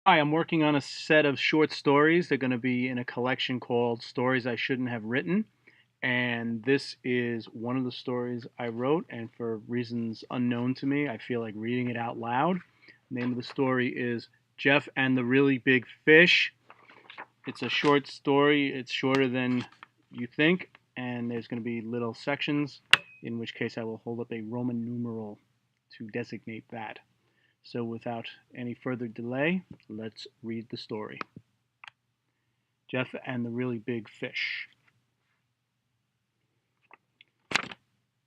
Hi, I'm working on a set of short stories. They're going to be in a collection called Stories I Shouldn't Have Written. And this is one of the stories I wrote. And for reasons unknown to me, I feel like reading it out loud. The name of the story is Jeff and the Really Big Fish. It's a short story, it's shorter than you think. And there's going to be little sections, in which case I will hold up a Roman numeral to designate that. So without any further delay, let's read the story. Jeff and the Really Big Fish.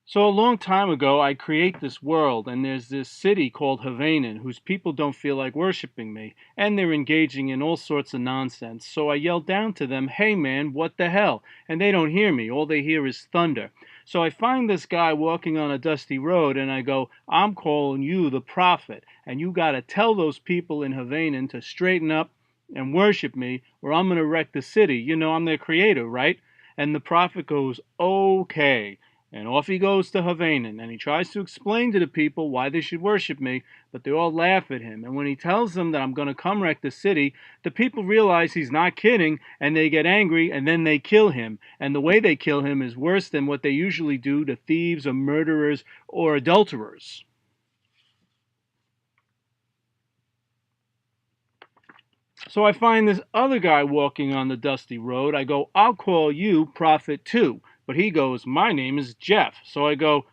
So a long time ago, I create this world, and there's this city called Havanen, whose people don't feel like worshiping me, and they're engaging in all sorts of nonsense. So I yell down to them, "Hey man, what the hell?" And they don't hear me. All they hear is thunder. So I find this guy walking on a dusty road, and I go, "I'm calling you the prophet, and you gotta tell those people in Havanen to straighten up and worship me, or I'm gonna wreck the city. You know, I'm their creator, right?" And the prophet goes, "Okay." And off he goes to Havanen, and he tries to explain to the people why they should worship me, but they all laugh at him. And when he tells them that I'm going to come wreck the city, the people realize he's not kidding, and they get angry, and then they kill him. And the way they kill him is worse than what they usually do to thieves or murderers or adulterers. So I find this other guy walking on the dusty road. I go, "I'll call you prophet too." But he goes, "My name is Jeff." So I go,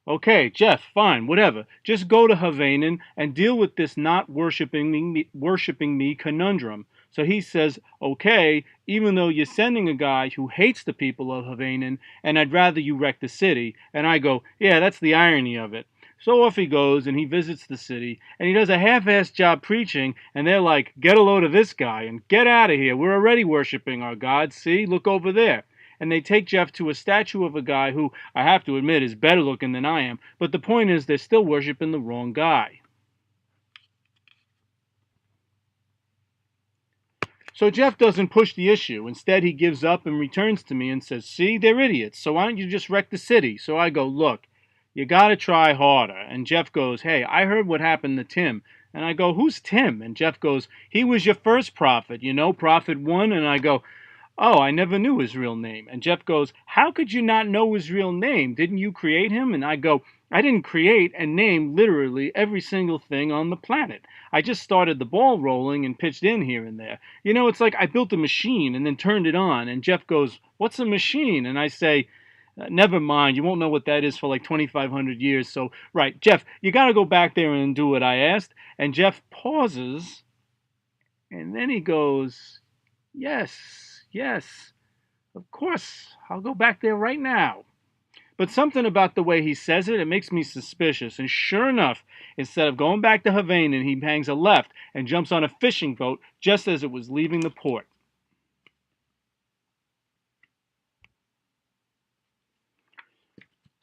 "Okay, Jeff, fine, whatever. Just go to Havanen and deal with this not worshiping me conundrum." So he says, "Okay, even though you're sending a guy who hates the people of Havanen, and I'd rather you wreck the city." And I go, "Yeah, that's the irony of it." So off he goes, and he visits the city, and he does a half-assed job preaching, and they're like, "Get a load of this guy, and get out of here. We're already worshiping our God. See, look over there." And they take Jeff to a statue of a guy who, I have to admit, is better looking than I am, but the point is they're still worshiping the wrong guy. So Jeff doesn't push the issue. Instead, he gives up and returns to me and says, "See, they're idiots, so why don't you just wreck the city?" So I go, "Look, you gotta try harder." And Jeff goes, "Hey, I heard what happened to Tim." And I go, "Who's Tim?" And Jeff goes, "He was your first prophet, you know, Prophet 1." And I go, "Oh, I never knew his real name." And Jeff goes, "How could you not know his real name? Didn't you create him?" And I go, "I didn't create and name literally every single thing on the planet. I just started the ball rolling and pitched in here and there. You know, it's like I built a machine and then turned it on." And Jeff goes, "What's a machine?" And I say, "Never mind, you won't know what that is for like 2,500 years. So, right, Jeff, you got to go back there and do what I asked." And Jeff pauses, and then he goes, "Yes, yes, of course, I'll go back there right now." But something about the way he says it makes me suspicious. And sure enough, instead of going back to Havana, he hangs a left and jumps on a fishing boat just as it was leaving the port.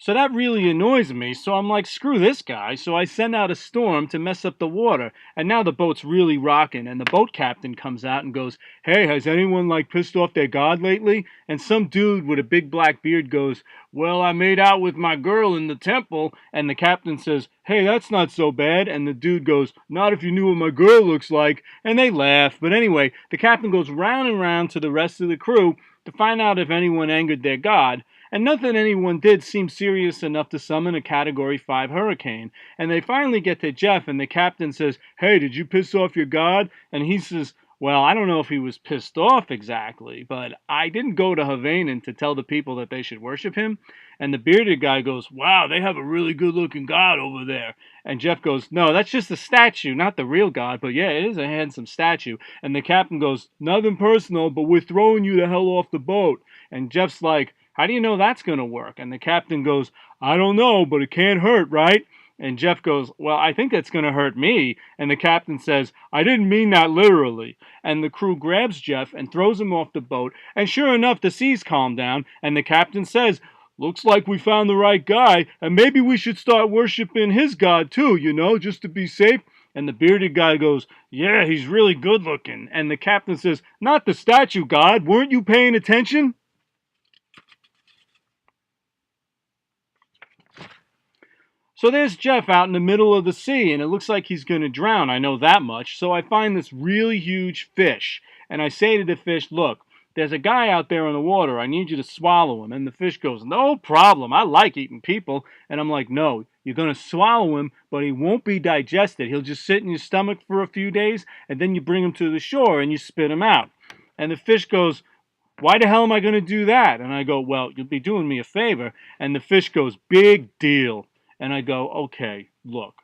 So that really annoys me, so I'm like, screw this guy. So I send out a storm to mess up the water, and now the boat's really rocking, and the boat captain comes out and goes, "Hey, has anyone like pissed off their god lately?" And some dude with a big black beard goes, "Well, I made out with my girl in the temple." And the captain says, "Hey, that's not so bad." And the dude goes, "Not if you knew what my girl looks like." And they laugh. But anyway, the captain goes round and round to the rest of the crew to find out if anyone angered their god. And nothing anyone did seemed serious enough to summon a Category 5 hurricane. And they finally get to Jeff, and the captain says, "Hey, did you piss off your god?" And he says, "Well, I don't know if he was pissed off exactly, but I didn't go to Havanan to tell the people that they should worship him." And the bearded guy goes, "Wow, they have a really good-looking god over there." And Jeff goes, "No, that's just a statue, not the real god, but yeah, it is a handsome statue." And the captain goes, "Nothing personal, but we're throwing you the hell off the boat." And Jeff's like, "How do you know that's going to work?" And the captain goes, "I don't know, but it can't hurt, right?" And Jeff goes, "Well, I think that's going to hurt me." And the captain says, "I didn't mean that literally." And the crew grabs Jeff and throws him off the boat. And sure enough, the seas calm down. And the captain says, "Looks like we found the right guy. And maybe we should start worshiping his god too, you know, just to be safe." And the bearded guy goes, "Yeah, he's really good looking." And the captain says, "Not the statue god. Weren't you paying attention?" So there's Jeff out in the middle of the sea, and it looks like he's going to drown. I know that much. So I find this really huge fish, and I say to the fish, look, there's a guy out there in the water. I need you to swallow him. And the fish goes, no problem. I like eating people. And I'm like, no, you're going to swallow him, but he won't be digested. He'll just sit in your stomach for a few days, and then you bring him to the shore and you spit him out. And the fish goes, why the hell am I going to do that? And I go, well, you'll be doing me a favor. And the fish goes, big deal. And I go, okay, look,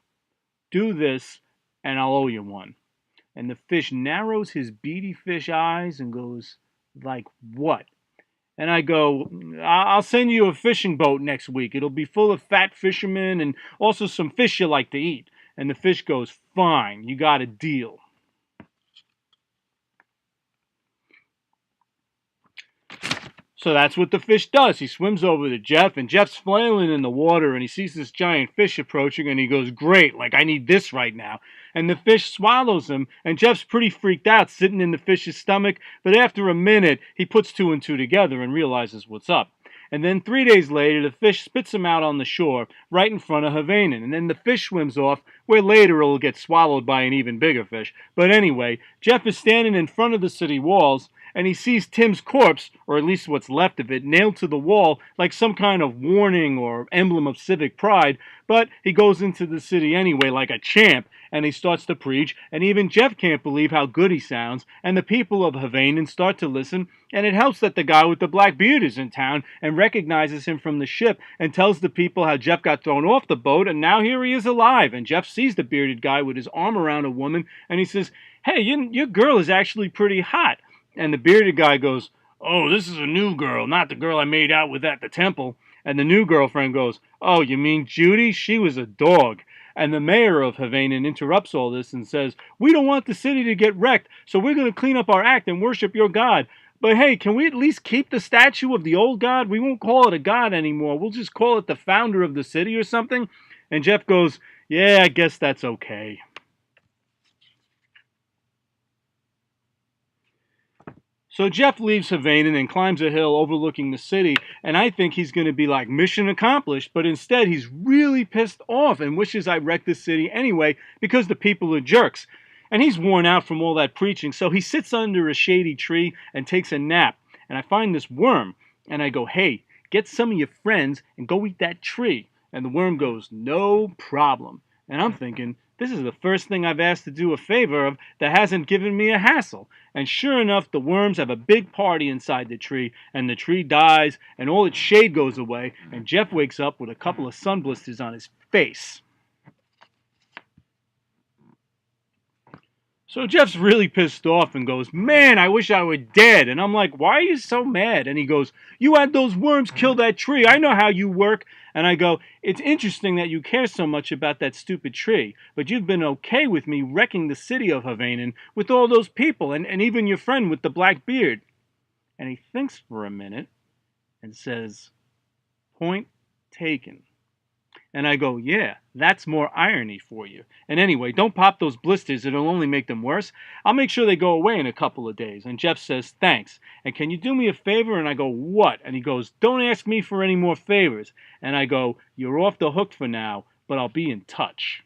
do this and I'll owe you one. And the fish narrows his beady fish eyes and goes, like what? And I go, I'll send you a fishing boat next week. It'll be full of fat fishermen and also some fish you like to eat. And the fish goes, fine, you got a deal. So that's what the fish does. He swims over to Jeff, and Jeff's flailing in the water, and he sees this giant fish approaching, and he goes, great, like I need this right now. And the fish swallows him, and Jeff's pretty freaked out, sitting in the fish's stomach, but after a minute, he puts two and two together and realizes what's up. And then 3 days later, the fish spits him out on the shore, right in front of Havanen. And then the fish swims off, where later it'll get swallowed by an even bigger fish. But anyway, Jeff is standing in front of the city walls, and he sees Tim's corpse, or at least what's left of it, nailed to the wall like some kind of warning or emblem of civic pride. But he goes into the city anyway like a champ, and he starts to preach, and even Jeff can't believe how good he sounds, and the people of Havanen start to listen, and it helps that the guy with the black beard is in town and recognizes him from the ship and tells the people how Jeff got thrown off the boat, and now here he is alive. And Jeff sees the bearded guy with his arm around a woman, and he says, hey, your girl is actually pretty hot. And the bearded guy goes, oh, this is a new girl, not the girl I made out with at the temple. And the new girlfriend goes, oh, you mean Judy? She was a dog. And the mayor of Havanen interrupts all this and says, we don't want the city to get wrecked, so we're going to clean up our act and worship your God. But hey, can we at least keep the statue of the old god? We won't call it a god anymore. We'll just call it the founder of the city or something. And Jeff goes, yeah, I guess that's okay. So Jeff leaves Havanen and climbs a hill overlooking the city, and I think he's going to be like, mission accomplished, but instead he's really pissed off and wishes I wrecked the city anyway because the people are jerks. And he's worn out from all that preaching, so he sits under a shady tree and takes a nap. And I find this worm, and I go, hey, get some of your friends and go eat that tree. And the worm goes, no problem. And I'm thinking, this is the first thing I've asked to do a favor of that hasn't given me a hassle. And sure enough, the worms have a big party inside the tree, and the tree dies, and all its shade goes away, and Jeff wakes up with a couple of sun blisters on his face. So Jeff's really pissed off and goes, man, I wish I were dead. And I'm like, why are you so mad? And he goes, you had those worms kill that tree. I know how you work. And I go, it's interesting that you care so much about that stupid tree, but you've been okay with me wrecking the city of Havanen with all those people and even your friend with the black beard. And he thinks for a minute and says, point taken. And I go, yeah, that's more irony for you. And anyway, don't pop those blisters. It'll only make them worse. I'll make sure they go away in a couple of days. And Jeff says, thanks. And can you do me a favor? And I go, what? And he goes, don't ask me for any more favors. And I go, you're off the hook for now, but I'll be in touch.